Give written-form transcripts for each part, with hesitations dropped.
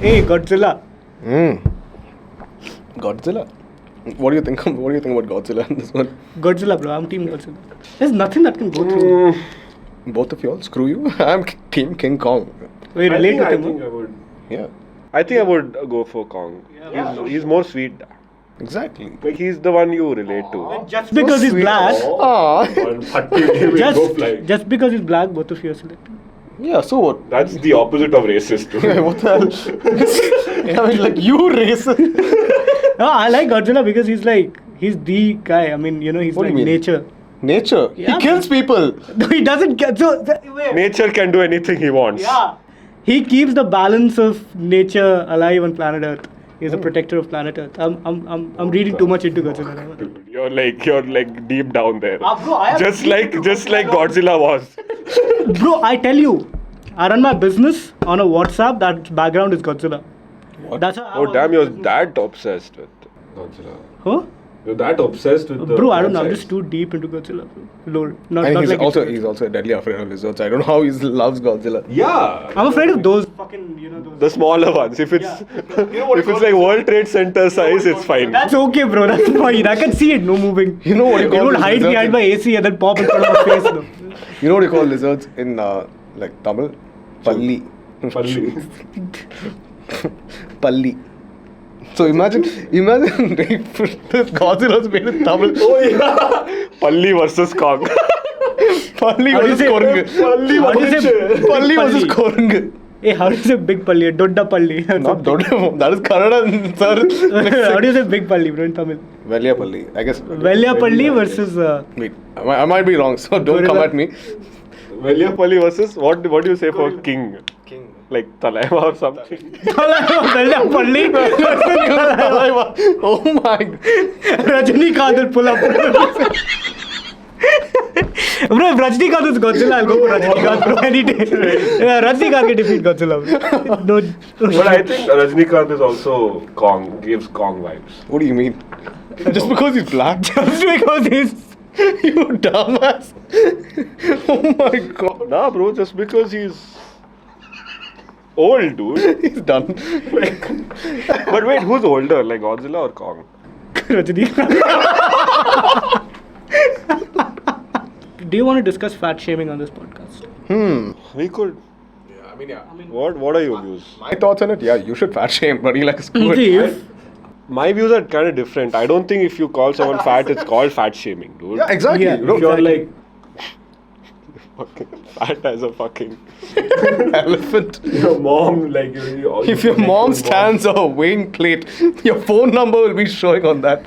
Hey, Godzilla. Godzilla. What do you think? What do you think about Godzilla in this one? Godzilla, bro. I'm team Godzilla. There's nothing that can go through. Both of y'all, screw you. I'm Team King Kong. We relate with I him. think I would. Yeah, I think I would go for Kong. He's more sweet. exactly. Like he's the one you relate to. Just because he's sweet. black. Aww. Just because he's black, both of you are selected. Yeah, so what? That's the opposite of racist. Yeah, what the hell? I mean, like, you racist. No, I like Godzilla because he's the guy. I mean, he's What do like you mean? nature. Nature. Yeah, He kills people. No, he doesn't get Nature can do anything he wants. Yeah. He keeps the balance of nature alive on planet Earth. He's a protector of planet Earth. I'm reading too much into Godzilla. You're like deep down there. Bro, I am just deep like into Godzilla was. Bro, I tell you, I run my business on a WhatsApp. That background is Godzilla. What? That's how I Oh was- damn, you're that obsessed with Godzilla. Huh? You're that obsessed with Bro, I don't know. I'm just too deep into Godzilla. Bro. Lord, not And he's like also deadly afraid of lizards. I don't know how he loves Godzilla. Yeah. I'm afraid of those fucking those. The smaller ones. If it's if it's like World Trade Center size, it's fine. That's okay, bro. That's fine. I can see it. No moving. You know what you It call would these hide lizards behind in- my AC and then pop in front of my face. Though. You know what you call lizards in like Tamil? Palli. Palli. So imagine if Godzilla's made in Tamil. Oh yeah. Palli versus Kong. Palli How do you versus say- Korungu. How do you say Palli big versus palli? Korungu. Hey, how do you say big palli? Dodda palli. Not Dodda. That is Kannada, sir. How do you say big palli, bro, in Tamil? Velliyapalli. I guess. Velliyapalli versus. Wait, I might be wrong, so don't come Gorilla. at me. Velliyapalli versus what do you say for king? King. Like Talaiva or something. Velliyapalli. Oh my God. Rajinikanth will pull up. Bro, if Rajinikanth is Godzilla, I'll go for Rajinikanth, bro, any day. Yeah, Rajinikanth can defeat Godzilla. Bro. No. But I think Rajinikanth is also Kong, gives Kong vibes. What do you mean? Just because he's black? Just because he's. You dumbass. Oh my God. Nah, bro, just because he's old, dude. He's done. But wait, who's older, like Godzilla or Kong? Rajinikanth. Do you want to discuss fat shaming on this podcast? We could. Yeah, I mean, What are your views? my thoughts on it, yeah, you should fat shame, but like, screw See, it. if- My views are kind of different. I don't think if you call someone fat, it's called fat shaming, dude. Yeah, exactly. Yeah, No, If you're exactly. like fucking fat as a fucking elephant. your mom, like you If your mom stands a weighing plate, your phone number will be showing on that.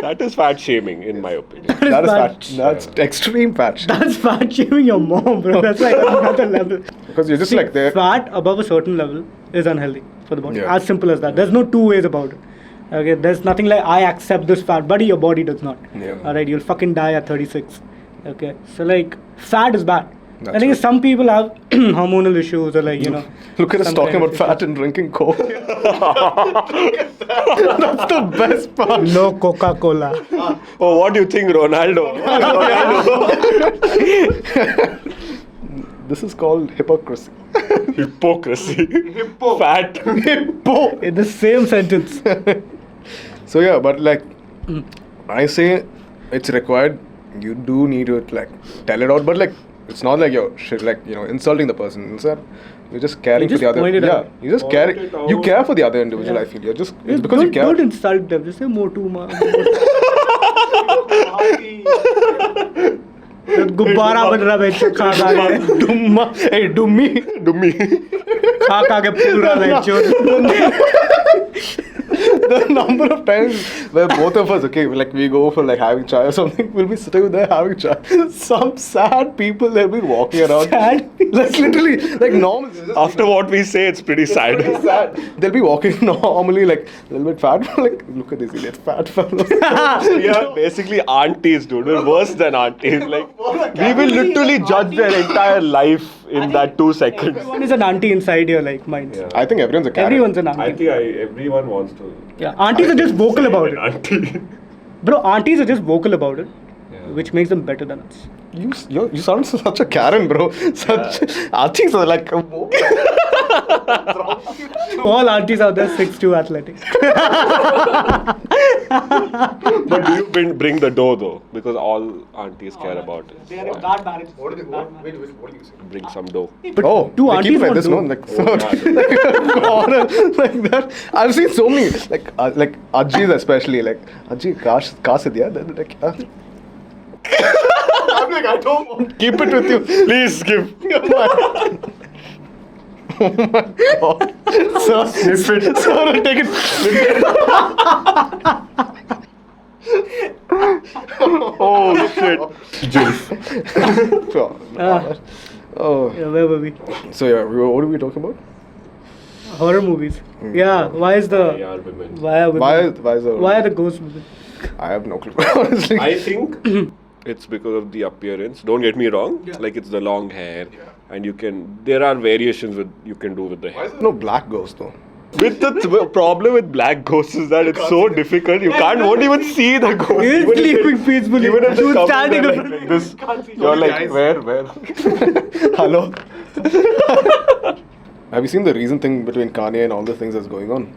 that is fat shaming, in my opinion. That is fat. fat. That's extreme fat shame. That's fat shaming your mom, bro. That's like another level. Because you're just See, like there. fat above a certain level is unhealthy for the body. Yeah. As simple as that. There's no two ways about it. Okay, there's nothing like I accept this fat, buddy. Your body does not. Yeah. Alright, you'll fucking die at 36. Okay, so like fat is bad. That's I think right. some people have hormonal issues or like Look at us some talking kind about of fat and drinking Coke. That's the best part. no Coca-Cola. Oh, what do you think, Ronaldo? This is called hypocrisy. Hypocrisy. Fat. Hippo. In the same sentence. So yeah, but like, I say it's required. You do need to like tell it out, but like it's not like you're insulting the person. Instead, you're just caring You for the just other. point it Yeah, out. you just Point care. it You out. care for the other individual. Yeah. I feel you're just it's because you Don't care. insult them. Just say motu ma. गुब्बारा बन रहा है खा खा के Dumma, hey, dummy. Dummy. खा खा के फूल रहा है The number of times where both of us, okay, like we go for like having chai or something, we'll be sitting there having chai. Some sad people, they'll be walking around. Sad Like literally, like normal. After what we say, it's pretty sad. Sad. They'll be walking normally, like a little bit fat. Like, look at this idiot, fat fellow. We are basically aunties, dude. We're worse than aunties. Like, we will literally judge their entire life in that 2 seconds. Everyone is an auntie inside your like mind. Yeah. I think everyone's a cat. Everyone's an I auntie. think everyone wants to. Yeah, aunties are just vocal about it. Auntie. Bro, aunties are just vocal about it, Yeah. which makes them better than us. you sound such a Karen, bro. Archie's are like. All aunties out there 6'2" athletic. But do you bring the dough though? Because all aunties care about it. They are in that marriage. What do you say? Bring some dough. But Oh, two they keep aunties it like won't this, do. no? Like, so, corner, like that. I've seen so many, like Ajis especially, like, Aji, kash diya? Then like, I'm like, I don't want. Keep it with you. Please give. Oh my god. So, sniff it. So, take it. Oh shit. Oh. Yeah, where were we? So, yeah, what are we talking about? Horror movies. Yeah, why is the They are women. why are women? Why Why are the ghost movies? I have no clue, honestly. I think it's because of the appearance. Don't get me wrong. Yeah. Like it's the long hair, and there are variations you can do with the Why hair. is there no black ghost though? With the problem with black ghosts is that it's so difficult. You won't even see the ghost. He's Even if they- sleeping peacefully. Even if they Who's come in standing there in like front this, you're like, where? Hello? Have you seen the recent thing between Kanye and all the things that's going on?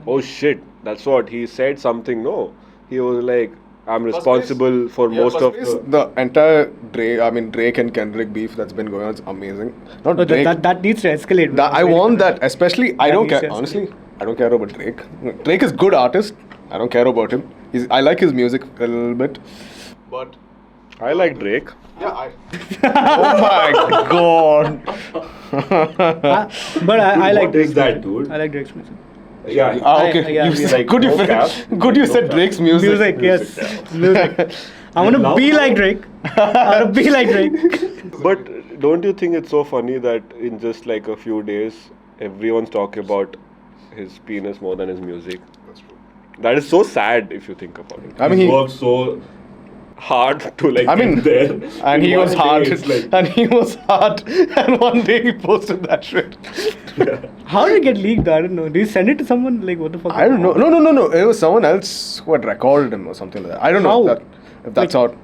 Oh shit! That's what he said. Something. No, he was like, I'm responsible for most of the entire Drake and Kendrick beef that's been going on is amazing. Not Oh, Drake. that needs to escalate. I want that, especially. I That don't needs care. to Honestly, I don't care about Drake. Drake is good artist. I don't care about him. I like his music a little bit, but I like Drake. yeah, oh my god. But I like What is Drake's that, music. dude? I like Drake's music. Yeah. Okay. yeah, you yeah. said, good you No finished. cap. Good you No said cap. Drake's music. Music, yes. Music. I want to love be that. like Drake. I want to be like Drake. But don't you think it's so funny that in just like a few days, everyone's talking about his penis more than his music? That's true. That is so sad if you think about it. I mean, he he- worked so hard to like I mean, get there. and In he one was day, hard, it's like- and he was hard, and one day he posted that shit. How did it get leaked? I don't know. Did you send it to someone? Like, what the fuck? I don't know. No. It was someone else who had recorded him or something like that. I don't know How? if that's Like- out.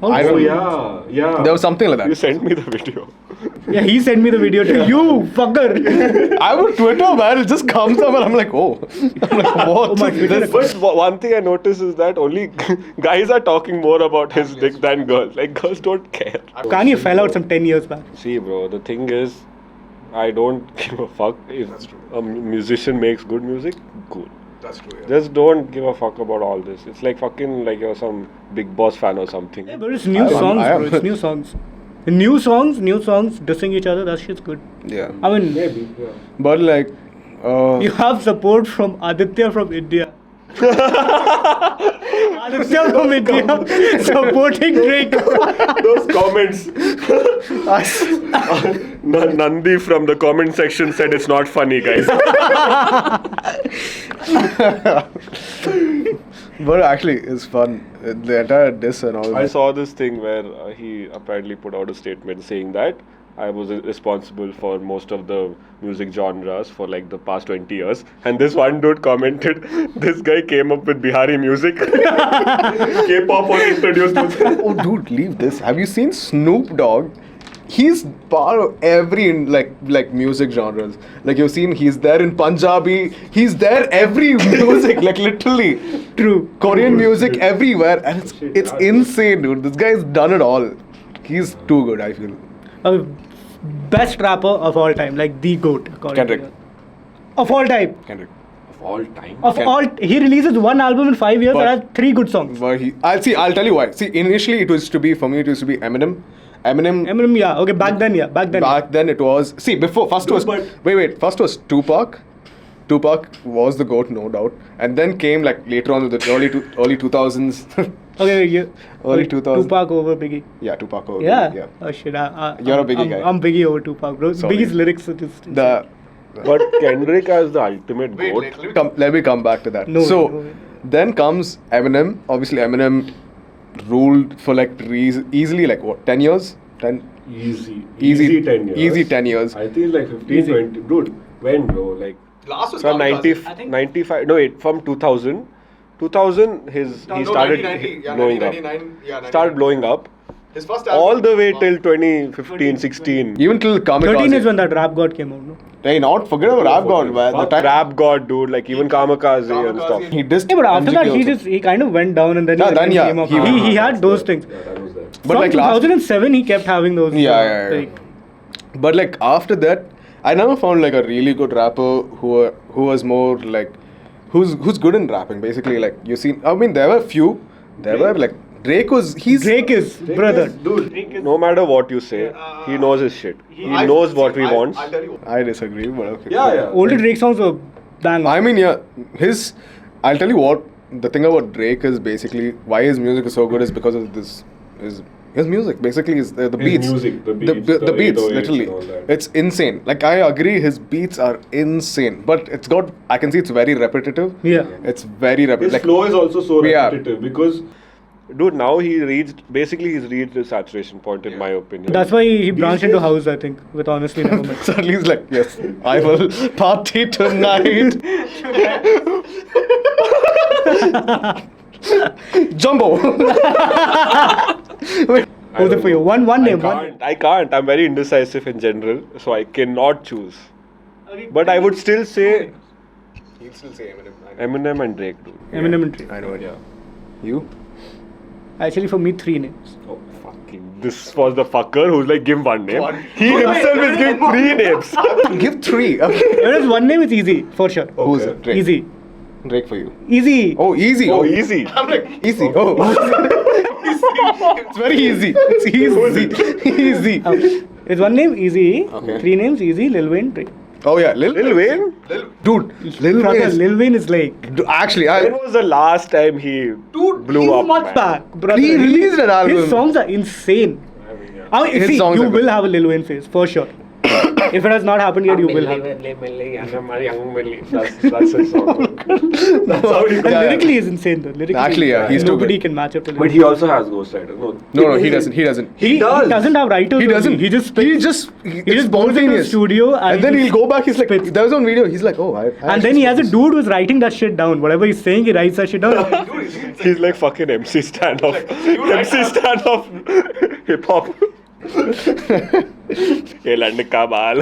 How I did don't you- Oh yeah. There was something like that. You sent me the video. Yeah, he sent me the video to you, fucker. I would Twitter, man. It just comes up, and I'm like, oh. I'm like, what? Oh my is Twitter this? But one thing I noticed is that only guys are talking more about his dick than girls. Like girls don't care. Kanye fell out some 10 years back. See, bro, the thing is, I don't give a fuck if a musician makes good music. Cool. That's true. Just don't give a fuck about all this. It's like fucking like you're some Big Boss fan or something. Yeah, but it's new I am- songs, I am. bro. It's new songs. New songs, dissing each other. That shit's good. Yeah. I mean, Maybe. Yeah. But like, you have support from Aditya from India. Aditya from India supporting Drake. Those comments. Nandi from the comment section said it's not funny, guys. but actually, it's fun. The entire diss and all. I saw this thing where he apparently put out a statement saying that I was responsible for most of the music genres for like the past 20 years. And this one dude commented, this guy came up with Bihari music. K-pop was introduced with Oh, dude, leave this. Have you seen Snoop Dogg? He's part of every like music genres. Like you've seen, he's there in Punjabi. He's there every music, like literally. True. Korean music everywhere, and it's insane, dude. This guy's done it all. He's too good, I feel. Best rapper of all time, like the GOAT. according to Kendrick. you. Of all time. Kendrick. of all time. Of all, he releases one album in 5 years But- and has 3 good songs. But I'll tell you why. See, initially it used to be Eminem. Eminem, yeah. Okay, back then. Back then it was. See, first was first was Tupac. Tupac was the GOAT, no doubt. And then came like later on the early 2000s. Okay, you. Early 2000s. Tupac over Biggie. Yeah, Tupac. Over Yeah. Biggie, Oh shit. You're a Biggie guy. I'm Biggie over Tupac, bro. Sorry. Biggie's lyrics are just. The But Kendrick as the ultimate GOAT. let me come back to that. No, so no way. then comes Eminem. Obviously, Eminem ruled for like easily like what 10 years. 10 Easy 10 years. Easy 10 years. I think like 15, Easy. 20. Dude, when bro? Like Last was from Kamikaze. 90, I think- 95. No, wait, from 2000. 2000, he started blowing up. Started blowing up. His first all the way till 2015, 16. Even till Kamikaze. 13 is when that Rap God came out, no? Hey, not forget about Rap God, man. The time Rap God, dude, like even Kamikaze and stuff. he dissed Yeah, but after that, MGK also. he kind of went down and then Yeah, he then, again yeah, came up. he- He had those things. But From like last, 2007, he kept having those. Yeah. like, but like after that, I never found like a really good rapper who was more like who's good in rapping. Basically, like you seen. I mean, there were few. There were like Drake was. Drake is brother. No matter what you say, he knows his shit. He knows what he wants. I disagree, but okay. Older Drake songs were bang. I mean, yeah, I'll tell you what. The thing about Drake is basically why his music is so good is because of his music. Basically, is the beats. music, the beats, the the beats. 808s Literally, and all that. it's insane. Like I agree, his beats are insane, but it's got. I can see it's very repetitive. Yeah. It's very repetitive. His flow is also so Yeah. repetitive because, dude, now he's reached the saturation point in my opinion. That's why he branched into house, I think, with Honestly Nevermind. Suddenly he's like, yes, I will party tonight. Jumbo. Wait, Who's it for you? One name. I can't. I'm very indecisive in general, so I cannot choose. But I would still say He'd still say Eminem. Eminem and Drake, dude. Eminem and Drake. I know it. Yeah. You? Actually, for me, 3 names. Oh, fucking. This was the fucker who's like, give one name. He himself is giving 3 names. Give 3. Okay. Whereas one name is easy, for sure. Who's it? Drake. Easy. Drake for you. Easy. Oh, easy. Oh, easy. I'm like, easy. Oh. It's very easy. It's easy. Easy. It's one name, Easy. Okay. 3 names, Easy, Lil Wayne, Drake. Oh, yeah. Lil Wayne? Dude, Lil Brother, Wayne is... Lil Wayne is like Actually, When was the last time he blew up? much man? back, brother. He released an album. His songs are insane. I mean, His see, songs you are will good. have a Lil Wayne phase, for sure. If it has not happened yet, you will have it. That's his song. That's how he And Yeah, lyrically is insane though. Lyrically, Actually, yeah, he's too nobody good. can match up to But he also has Ghost Rider. No, he doesn't. He doesn't. He doesn't have writers. He only. doesn't. He just He spits. just He just goes into the spontaneous. studio And then he he'll go back. He's like, spits. there was one video. He's like, oh, I And then he has a dude who's writing that shit down. Whatever he's saying, he writes that shit down. He's like fucking MC standoff. MC standoff hip hop. ये लड़ने का बाल